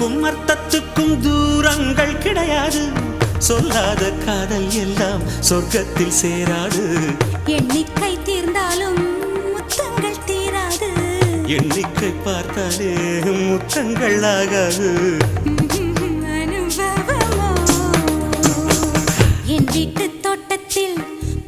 சொல்லுக்கும் அர்த்தத்துக்கும் தூரங்கள் கிடையாது. சொல்லாத காதல் எல்லாம் சொர்க்கத்தில் சேராது. எண்ணிக்கை தீர்ந்தாலும் முத்தங்கள் தீராது. எண்ணிக்கை பார்த்தாலே முத்தங்கள் ஆகாது. என் வீட்டு தோட்டத்தில்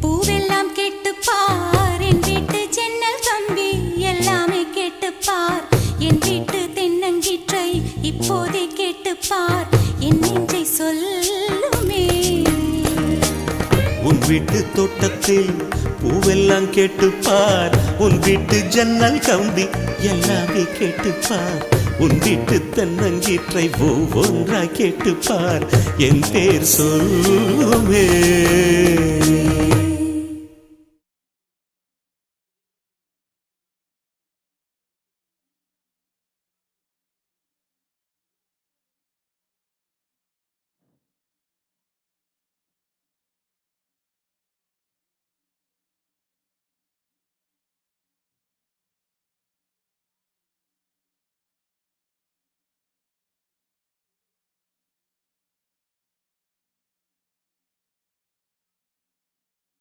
பூவெல்லாம் கேட்டுப்பார். என் வீட்டு ஜன்னல் கம்பி எல்லாமே கேட்டுப்பார். என் வீட்டு தென்னங்கீற்றை இப்போதே கேட்டுப்பார். என் நெஞ்சை சொல்லுமே. உன் வீட்டு தோட்டத்தில் பூவெல்லாம் கேட்டுப்பார். உன் வீட்டு ஜன்னல் கம்பி எல்லாமே கேட்டுப்பார். உன் வீட்டு தென்னங்கீற்றை ஒவ்வொன்றாய் கேட்டுப்பார். என் பேர் சொல்லுமே.